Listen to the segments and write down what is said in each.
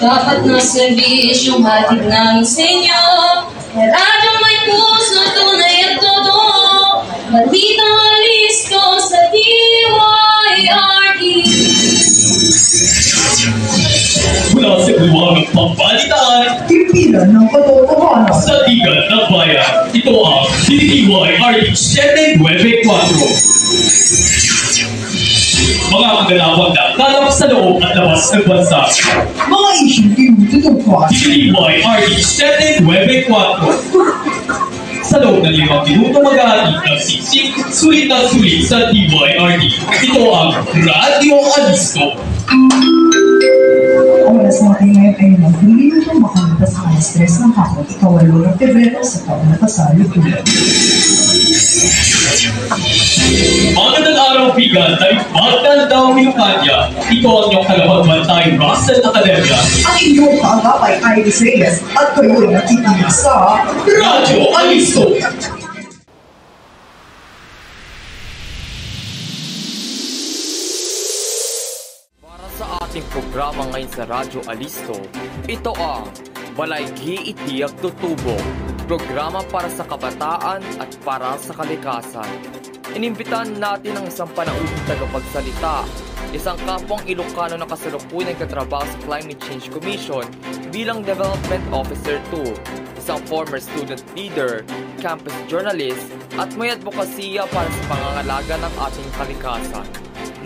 Dapat na serbisyong hatid namin sa inyo. Radyong may puso, tunay at todo. Balitang alis ko sa DYRD. Mula sa liwanag pambalitaan, Timpilan ng katotohanan. sa tigan ng bayan, ito ang DYRD 794. Mga kaganapang nagkalap sa loob at labas ng bansa. Mga isyong tinututukan. DYRD 794. Sa loob ng 5 minuto mag-ahatid ng siksik, sulit na sulit sa DYRD. Ito ang Radio Alisto. Ang oras natin ngayon ay maghuli na makalipas ang stress ng hapon. Ikawalo ng Pebrero sa taon na kasalukuyan. Magandang araw, bigan, tayo magandang Wilkanya. Ito ang iyong kalapagbantay, Russell Academia. Ang inyong kaagapay ay Iris Reyes at kayo'y nakikinig sa Radio Alisto. Para sa ating programa ngayon sa Radyo Alisto, ito ang Balaygi Itiyak Tutubo, programa para sa kabataan at para sa kalikasan. Inimbitahan natin ang isang panauhing tagapagsalita, isang kapwang Ilocano na kasalukuyan nagtatrabaho sa Climate Change Commission bilang Development Officer 2, isang former student leader, campus journalist, at may advokasya para sa pangangalaga ng ating kalikasan.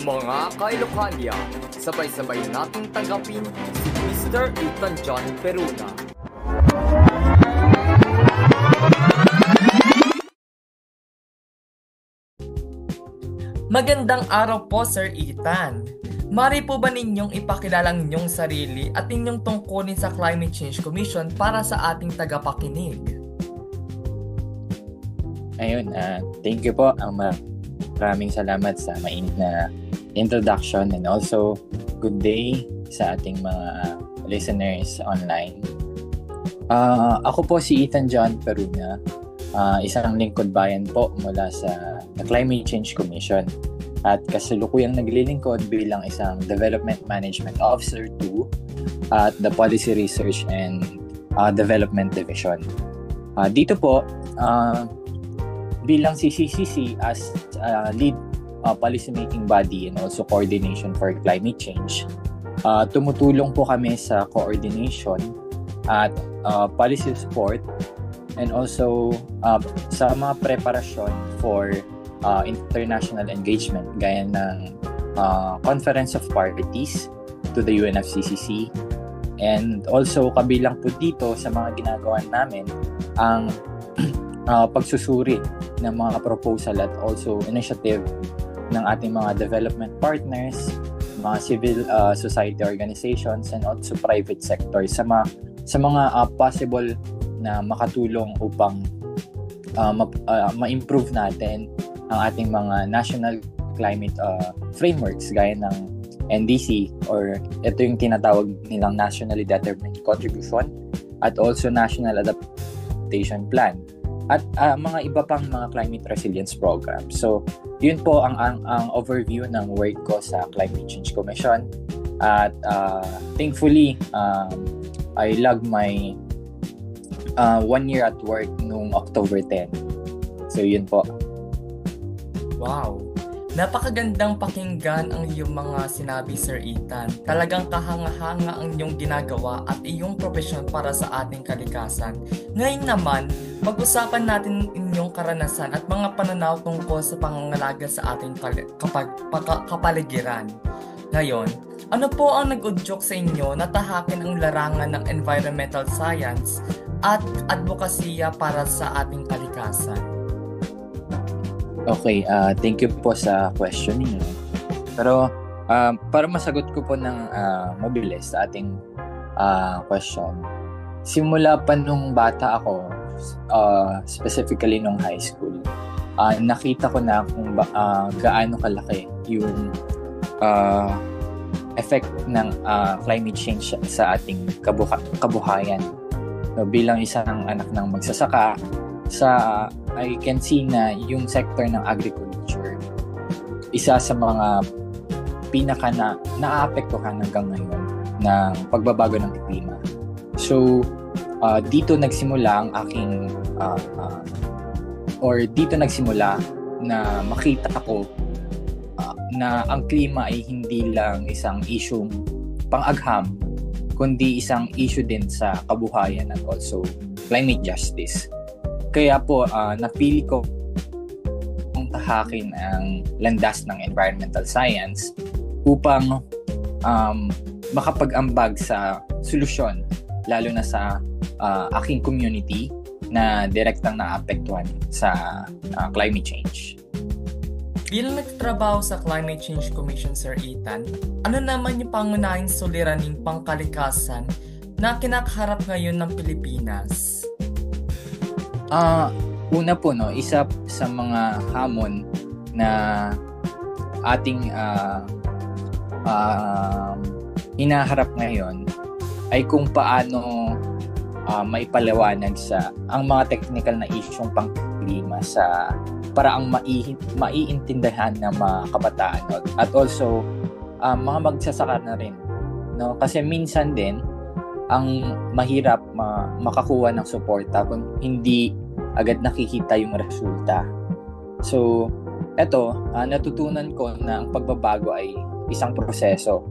Mga ka-Ilocania, sabay-sabay nating tanggapin si Mr. Ethan John Peruna. Magandang araw po, Sir Ethan. Mari po ba ninyong ipakilala ang inyong sarili at inyong tungkulin sa Climate Change Commission para sa ating tagapakinig? Ayun, thank you po. Maraming salamat sa mainit na introduction and also good day sa ating mga listeners online. Ako po si Ethan John Peruna, isang lingkod bayan po mula sa Climate Change Commission at kasalukuyang naglilingkod bilang isang Development Management Officer 2 at the Policy Research and Development Division. Dito po, bilang CCCC as lead policymaking body and also coordination for climate change, tumutulong po kami sa coordination at policy support and also sa mga preparasyon for international engagement gaya ng Conference of Parties to the UNFCCC, and also kabilang po dito sa mga ginagawa namin ang pagsusuri ng mga proposal at also initiative ng ating mga development partners, mga civil society organizations, and also private sector sa mga possible na makatulong upang ma-improve natin ang ating mga national climate frameworks gaya ng NDC, or ito yung tinatawag nilang Nationally Determined Contribution, at also National Adaptation Plan, at mga iba pang mga climate resilience programs. So, yun po ang overview ng work ko sa Climate Change Commission. At thankfully, I logged my 1 year at work noong October 10. So, yun po. Wow! Napakagandang pakinggan ang iyong mga sinabi, Sir Ethan. Talagang kahanga-hanga ang iyong ginagawa at iyong profesyon para sa ating kalikasan. Ngayon naman, pag-usapan natin inyong karanasan at mga pananaw tungkol sa pangangalaga sa ating kapaligiran. Ngayon, ano po ang nag-udyok sa inyo na tahakin ang larangan ng environmental science at advokasya para sa ating kalikasan? Okay, thank you po sa question niyo. Pero para masagot ko po ng mabilis sa ating question, simula pa nung bata ako, specifically nung high school, nakita ko na kung gaano kalaki yung effect ng climate change sa ating kabuhayan. So, bilang isang anak ng magsasaka, I can see na yung sector ng agriculture, isa sa mga pinaka na naaapektuhan hanggang ngayon ng pagbabago ng klima. So, dito nagsimula ang aking dito nagsimula na makita ko na ang klima ay hindi lang isang issue pang-agham, kundi isang issue din sa kabuhayan at also climate justice. Kaya po, napili ko kung tahakin ang landas ng environmental science upang makapag-ambag sa solusyon, lalo na sa aking community na direktang naapektuhan sa climate change. Bilang nagtatrabaho sa Climate Change Commission, Sir Ethan, ano naman yung pangunahing suliraning pangkalikasan na kinakaharap ngayon ng Pilipinas? Una po, isa sa mga hamon na ating hinaharap ngayon ay kung paano maipaliwanag ang mga technical na isyong pangklima sa paraang maiintindihan ng mga kabataan at also mga magsasaka na rin, no? Kasi minsan din ang mahirap makakuha ng suporta kung hindi agad nakikita yung resulta. So, eto, natutunan ko na ang pagbabago ay isang proseso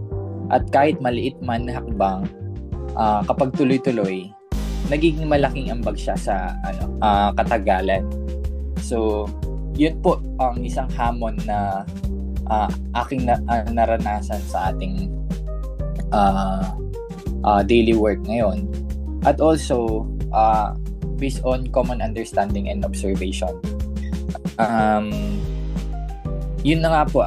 at kahit maliit man na hakbang, kapag tuloy-tuloy, nagiging malaking ambag siya sa katagalan. So, yun po ang isang hamon na aking naranasan sa ating daily work ngayon. At also, based on common understanding and observation. Yun na nga po,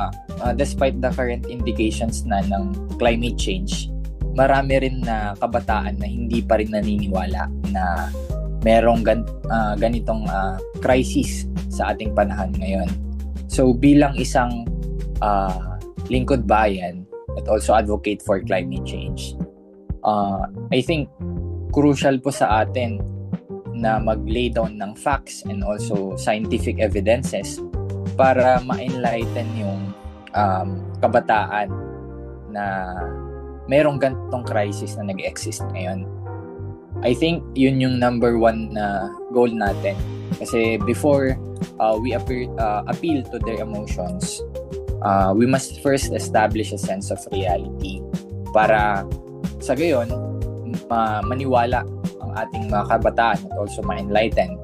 despite the current indications na ng climate change, marami rin na kabataan na hindi pa rin naniniwala na merong ganitong crisis sa ating panahon ngayon. So bilang isang lingkod bayan at also advocate for climate change, I think crucial po sa atin na mag-lay down ng facts and also scientific evidences para ma-enlighten yung kabataan na merong ganitong crisis na nag-exist ngayon. I think yun yung number one na goal natin. Kasi before we appeal to their emotions, we must first establish a sense of reality para sa gayon maniwala ang ating mga kabataan at also ma-enlighten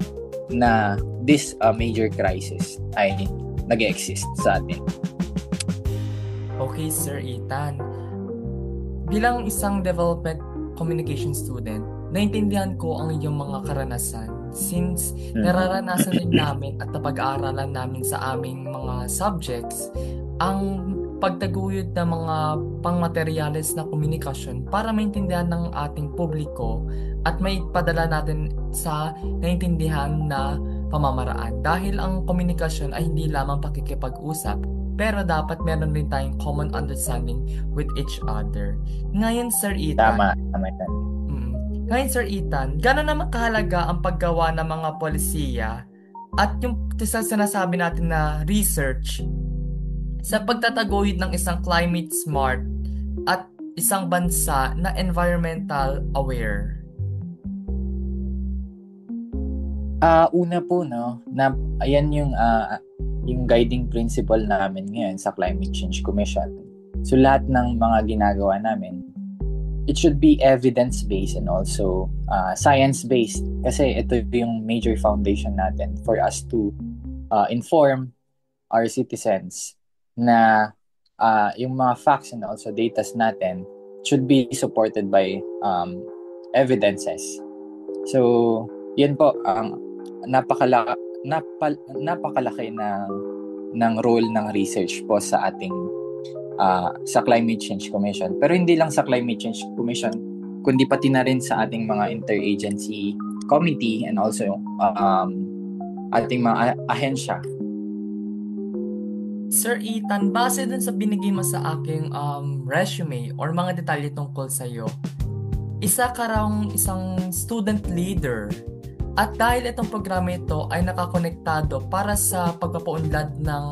na this major crisis ay nag-exist sa atin. Okay, Sir Ethan. Bilang isang development communication student, naintindihan ko ang iyong mga karanasan since nararanasan din namin at napag-aaralan namin sa aming mga subjects ang pagtaguyod ng mga pangmaterials na komunikasyon para maintindihan ng ating publiko at may padala natin sa naintindihan na pamamaraan. Dahil ang komunikasyon ay hindi lamang pakikipag-usap, pero dapat meron rin tayong common understanding with each other. Ngayon, Sir Ethan. Tama. Ngayon, Sir Ethan, gano'n naman kahalaga ang paggawa ng mga polisiya at yung sinasabi natin na research sa pagtataguyod ng isang climate smart at isang bansa na environmental aware? Una po, no, na ayan yung guiding principle namin ngayon sa Climate Change Commission. So lahat ng mga ginagawa namin, it should be evidence-based and also science-based, kasi ito yung major foundation natin for us to inform our citizens na yung mga facts and also data natin should be supported by evidences. So, yun po ang napakalaki ng role ng research po sa ating sa Climate Change Commission. Pero hindi lang sa Climate Change Commission, kundi pati na rin sa ating mga interagency committee and also ating mga ahensya. Sir Ethan, base dun sa binigay mo sa aking resume or mga detalye tungkol sa'yo, isa ka raw isang student leader. At dahil itong programa ito ay nakakonektado para sa pagpapaunlad ng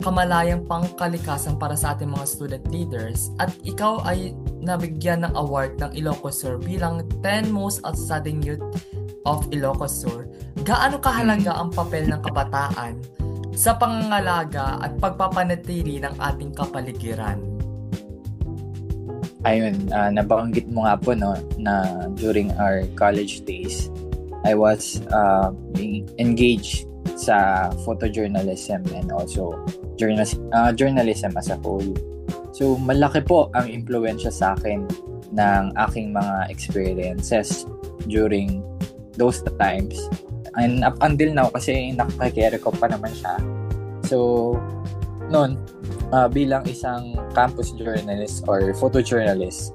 kamalayang pangkalikasan para sa ating mga student leaders, at ikaw ay nabigyan ng award ng Ilocos Sur bilang 10 Most Outstanding Youth of Ilocos Sur, gaano kahalaga ang papel ng kabataan sa pangangalaga at pagpapanatili ng ating kapaligiran? Ayun, nabanggit mo nga po no, na during our college days, I was being engaged sa photojournalism and also journalism as a whole. So malaki po ang impluwensya sa akin ng aking mga experiences during those times. And up until now, kasi nakakikere ko pa naman siya. So, noon, bilang isang campus journalist or photojournalist,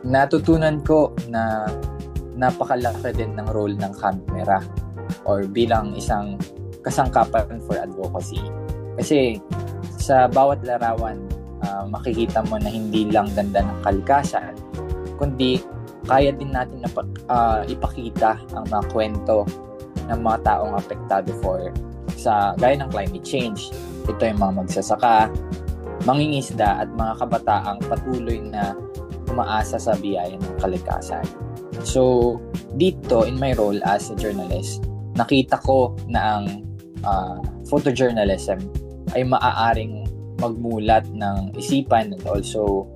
natutunan ko na napakalaki din ng role ng camera or bilang isang kasangkapan for advocacy. Kasi sa bawat larawan, makikita mo na hindi lang ganda ng kalikasan, kundi kaya din natin ipakita ang mga kwento ng mga taong apektado sa gaya ng climate change. Ito yung mga magsasaka, mangingisda at mga kabataang patuloy na umaasa sa biyaya ng kalikasan. So, dito in my role as a journalist, nakita ko na ang photojournalism ay maaaring magmulat ng isipan and also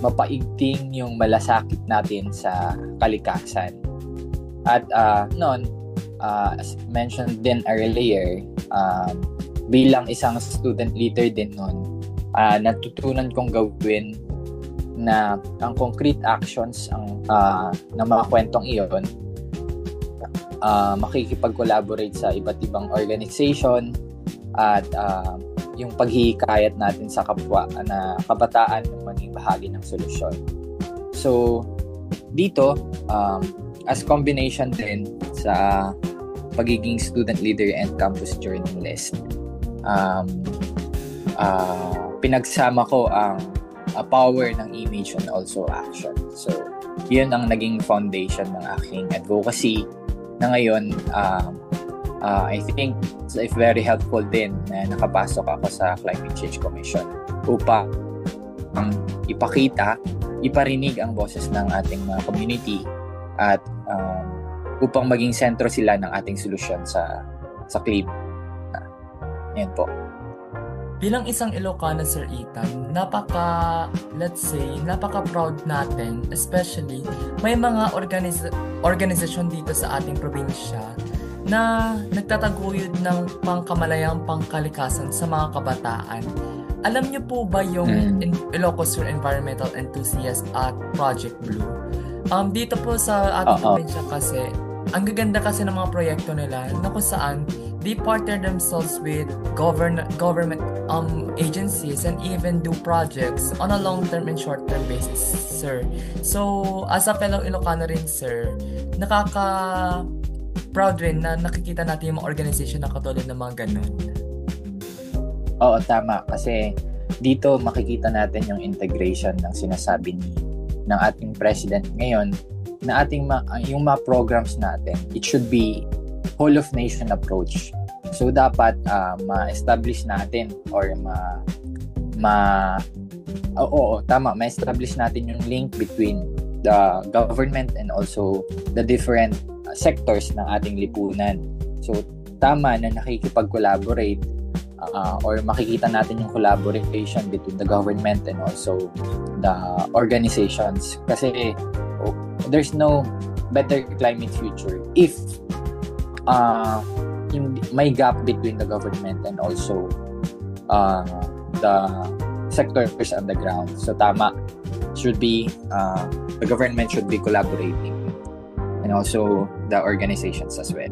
mapaigting yung malasakit natin sa kalikasan. At noon, as mentioned din earlier, bilang isang student leader din noon, natutunan kong gawin na ang concrete actions ng mga kwentong iyon, makikipag-collaborate sa iba't ibang organization at yung paghihikayat natin sa kapwa na kabataan ng maging bahagi ng solusyon. So, dito, as combination din sa pagiging student leader and campus journalist, pinagsama ko ang power ng image and also action. So, yun ang naging foundation ng aking advocacy na ngayon, I think it's very helpful din na nakapasok ako sa Climate Change Commission upang iparinig ang boses ng ating mga community at upang maging sentro sila ng ating solusyon sa klima. Yan po. Bilang isang Ilocano, Sir Ethan, napaka-proud natin, especially may mga organisasyon dito sa ating probinsya na nagtataguyod ng pangkamalayang pangkalikasan sa mga kabataan. Alam niyo po ba yung Ilocos Sur Environmental Enthusiast at Project Blue? Dito po sa ating probinsya kasi, ang gaganda kasi ng mga proyekto nila na kung saan they partner themselves with government agencies and even do projects on a long-term and short-term basis, sir. So, as a fellow Ilocano rin, sir, proud rin na nakikita natin yung mga organization na katulad ng mga ganun. Oo, tama. Kasi dito makikita natin yung integration ng sinasabi ng ating president ngayon na yung mga programs natin, it should be whole of nation approach. So dapat ma-establish natin or ma-establish natin yung link between the government and also the different sectors ng ating lipunan. So tama na nakikipag-collaborate or makikita natin yung collaboration between the government and also the organizations kasi there's no better climate future if may gap between the government and also the sectors on the ground. So tama, should be the government should be collaborating and also the organizations as well.